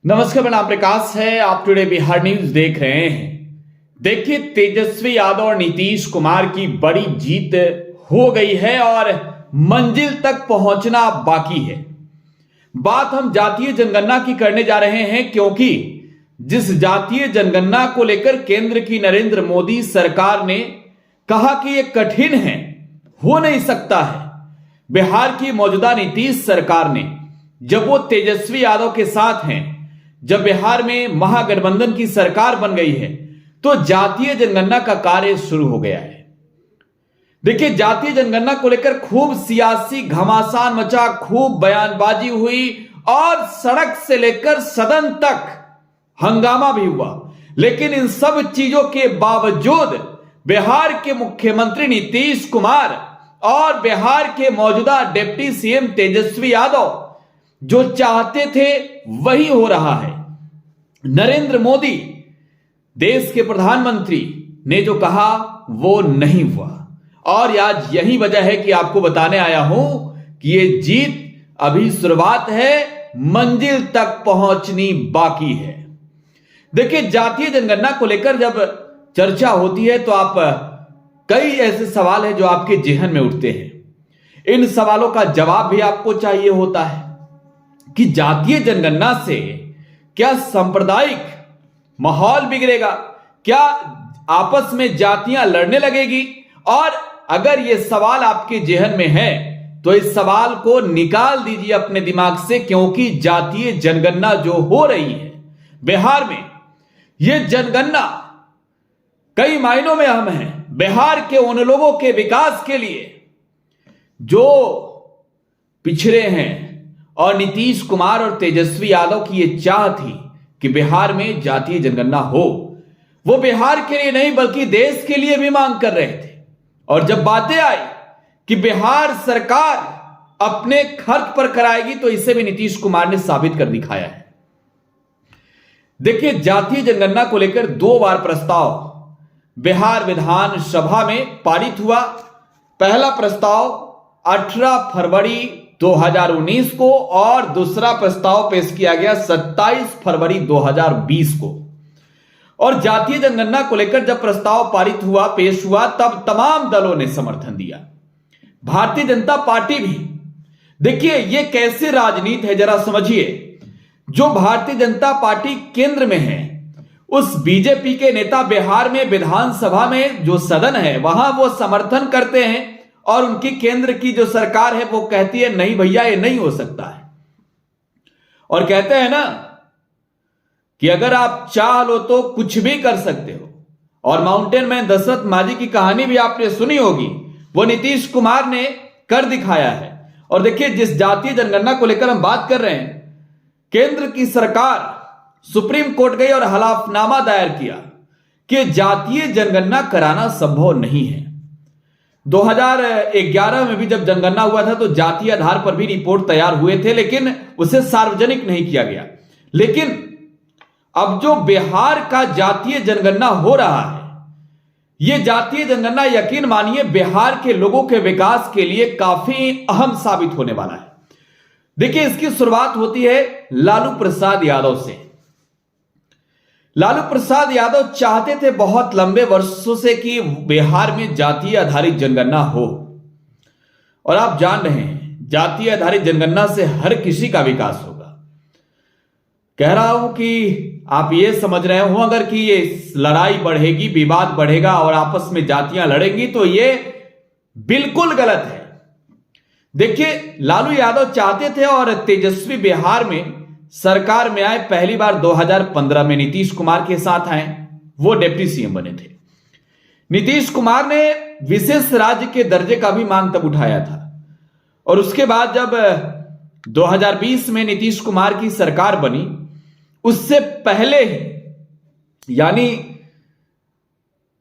नमस्कार, मेरा नाम प्रकाश है। आप टुडे बिहार न्यूज देख रहे हैं। देखिए, तेजस्वी यादव और नीतीश कुमार की बड़ी जीत हो गई है और मंजिल तक पहुंचना बाकी है। बात हम जातीय जनगणना की करने जा रहे हैं, क्योंकि जिस जातीय जनगणना को लेकर केंद्र की नरेंद्र मोदी सरकार ने कहा कि यह कठिन है, हो नहीं सकता है। बिहार की मौजूदा नीतीश सरकार ने, जब वो तेजस्वी यादव के साथ हैं, जब बिहार में महागठबंधन की सरकार बन गई है, तो जातीय जनगणना का कार्य शुरू हो गया है। देखिए, जातीय जनगणना को लेकर खूब सियासी घमासान मचा, खूब बयानबाजी हुई और सड़क से लेकर सदन तक हंगामा भी हुआ। लेकिन इन सब चीजों के बावजूद बिहार के मुख्यमंत्री नीतीश कुमार और बिहार के मौजूदा डिप्टी सीएम तेजस्वी यादव जो चाहते थे वही हो रहा है। नरेंद्र मोदी देश के प्रधानमंत्री ने जो कहा वो नहीं हुआ, और आज यही वजह है कि आपको बताने आया हूं कि ये जीत अभी शुरुआत है, मंजिल तक पहुंचनी बाकी है। देखिए, जातीय जनगणना को लेकर जब चर्चा होती है तो आप कई ऐसे सवाल हैं जो आपके जेहन में उठते हैं। इन सवालों का जवाब भी आपको चाहिए होता है कि जातीय जनगणना से क्या सांप्रदायिक माहौल बिगड़ेगा, क्या आपस में जातियां लड़ने लगेगी। और अगर यह सवाल आपके जेहन में है तो इस सवाल को निकाल दीजिए अपने दिमाग से, क्योंकि जातीय जनगणना जो हो रही है बिहार में, यह जनगणना कई मायनों में अहम है। बिहार के उन लोगों के विकास के लिए जो पिछड़े हैं, और नीतीश कुमार और तेजस्वी यादव की यह चाह थी कि बिहार में जातीय जनगणना हो। वो बिहार के लिए नहीं बल्कि देश के लिए भी मांग कर रहे थे। और जब बातें आई कि बिहार सरकार अपने खर्च पर कराएगी, तो इसे भी नीतीश कुमार ने साबित कर दिखाया है। देखिए, जातीय जनगणना को लेकर 2 बार प्रस्ताव बिहार विधानसभा में पारित हुआ। पहला प्रस्ताव 18 फरवरी 2019 को और दूसरा प्रस्ताव पेश किया गया 27 फरवरी 2020 को। और जातीय जनगणना को लेकर जब प्रस्ताव पारित हुआ, पेश हुआ, तब तमाम दलों ने समर्थन दिया, भारतीय जनता पार्टी भी। देखिए, यह कैसे राजनीति है जरा समझिए। जो भारतीय जनता पार्टी केंद्र में है, उस बीजेपी के नेता बिहार में विधानसभा में जो सदन है वहां वो समर्थन करते हैं, और उनकी केंद्र की जो सरकार है वो कहती है नहीं भैया, ये नहीं हो सकता है। और कहते हैं ना कि अगर आप चाह लो तो कुछ भी कर सकते हो। और माउंटेन मैन दशरथ माझी की कहानी भी आपने सुनी होगी, वो नीतीश कुमार ने कर दिखाया है। और देखिए, जिस जातीय जनगणना को लेकर हम बात कर रहे हैं, केंद्र की सरकार सुप्रीम कोर्ट गई और हलफनामा दायर किया कि जातीय जनगणना कराना संभव नहीं है। 2011 में भी जब जनगणना हुआ था तो जातीय आधार पर भी रिपोर्ट तैयार हुए थे, लेकिन उसे सार्वजनिक नहीं किया गया। लेकिन अब जो बिहार का जातीय जनगणना हो रहा है, यह जातीय जनगणना यकीन मानिए बिहार के लोगों के विकास के लिए काफी अहम साबित होने वाला है। देखिए, इसकी शुरुआत होती है लालू प्रसाद यादव से। लालू प्रसाद यादव चाहते थे बहुत लंबे वर्षों से कि बिहार में जातीय आधारित जनगणना हो। और आप जान रहे हैं, जातीय आधारित जनगणना से हर किसी का विकास होगा। कह रहा हूं कि आप ये समझ रहे हो अगर कि ये लड़ाई बढ़ेगी, विवाद बढ़ेगा और आपस में जातियां लड़ेंगी, तो ये बिल्कुल गलत है। देखिए, लालू यादव चाहते थे और तेजस्वी बिहार में सरकार में आए पहली बार 2015 में नीतीश कुमार के साथ आए, वो डिप्टी सीएम बने थे। नीतीश कुमार ने विशेष राज्य के दर्जे का भी मांग तब उठाया था। और उसके बाद जब 2020 में नीतीश कुमार की सरकार बनी, उससे पहले यानी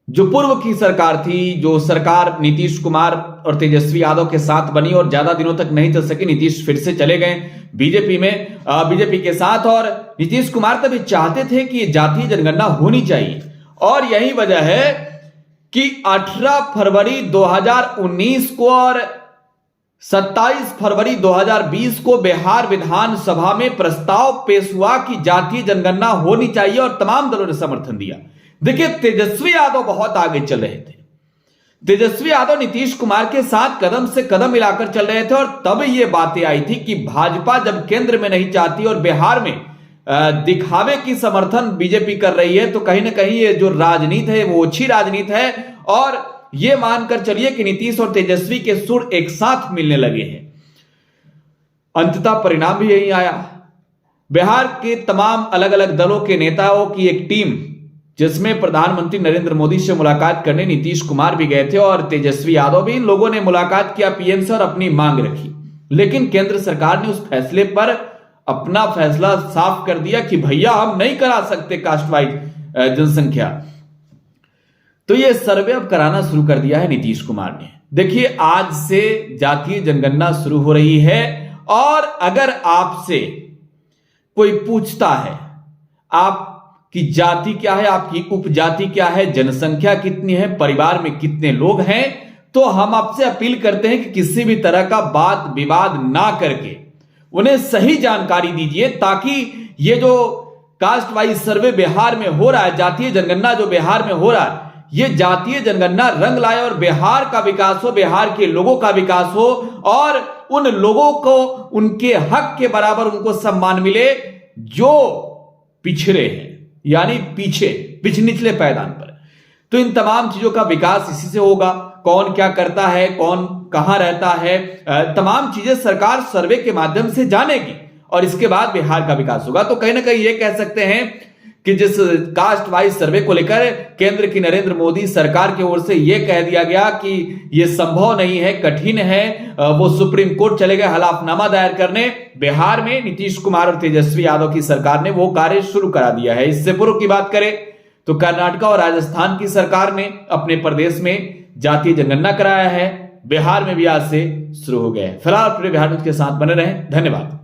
जो पूर्व की सरकार थी, जो सरकार नीतीश कुमार और तेजस्वी यादव के साथ बनी और ज्यादा दिनों तक नहीं चल सकी, नीतीश फिर से चले गए बीजेपी के साथ। और नीतीश कुमार तभी चाहते थे कि जातीय जनगणना होनी चाहिए। और यही वजह है कि 18 फरवरी 2019 को और 27 फरवरी 2020 को बिहार विधानसभा में प्रस्ताव पेश हुआ कि जातीय जनगणना होनी चाहिए और तमाम दलों ने समर्थन दिया। देखिए, तेजस्वी यादव बहुत आगे चल रहे थे। तेजस्वी यादव नीतीश कुमार के साथ कदम से कदम मिलाकर चल रहे थे और तब ये बातें आई थी कि भाजपा जब केंद्र में नहीं चाहती और बिहार में दिखावे की समर्थन बीजेपी कर रही है, तो कहीं ना कहीं ये जो राजनीति है वो अच्छी राजनीति है और ये मानकर चलिए कि नीतीश और तेजस्वी के सुर एक साथ मिलने लगे हैं। अंततः परिणाम भी यही आया। बिहार के तमाम अलग अलग दलों के नेताओं की एक टीम, जिसमें प्रधानमंत्री नरेंद्र मोदी से मुलाकात करने नीतीश कुमार भी गए थे और तेजस्वी यादव भी, इन लोगों ने मुलाकात किया पीएम से और अपनी मांग रखी। लेकिन केंद्र सरकार ने उस फैसले पर अपना फैसला साफ कर दिया कि भैया हम नहीं करा सकते कास्ट वाइज जनसंख्या। तो ये सर्वे अब कराना शुरू कर दिया है नीतीश कुमार ने। देखिए, आज से जातीय जनगणना शुरू हो रही है और अगर आपसे कोई पूछता है आपकी जाति क्या है, आपकी उपजाति क्या है, जनसंख्या कितनी है, परिवार में कितने लोग हैं, तो हम आपसे अपील करते हैं कि किसी भी तरह का बात विवाद ना करके उन्हें सही जानकारी दीजिए, ताकि ये जो कास्ट वाइज सर्वे बिहार में हो रहा है, जातीय जनगणना जो बिहार में हो रहा है, ये जातीय जनगणना रंग लाए और बिहार का विकास हो, बिहार के लोगों का विकास हो और उन लोगों को उनके हक के बराबर उनको सम्मान मिले जो पिछड़े हैं, यानी पीछे निचले पायदान पर। तो इन तमाम चीजों का विकास इसी से होगा। कौन क्या करता है, कौन कहां रहता है, तमाम चीजें सरकार सर्वे के माध्यम से जानेगी और इसके बाद बिहार का विकास होगा। तो कहीं ना कहीं ये कह सकते हैं कि जिस कास्ट वाइज सर्वे को लेकर केंद्र की नरेंद्र मोदी सरकार की ओर से यह कह दिया गया कि यह संभव नहीं है, कठिन है, वो सुप्रीम कोर्ट चले गए हलफनामा दायर करने, बिहार में नीतीश कुमार और तेजस्वी यादव की सरकार ने वो कार्य शुरू करा दिया है। इससे पूर्व की बात करें तो कर्नाटक और राजस्थान की सरकार ने अपने प्रदेश में जातीय जनगणना कराया है, बिहार में भी आज से शुरू हो गए। फिलहाल पूरे बिहार न्यूज के साथ बने रहें। धन्यवाद।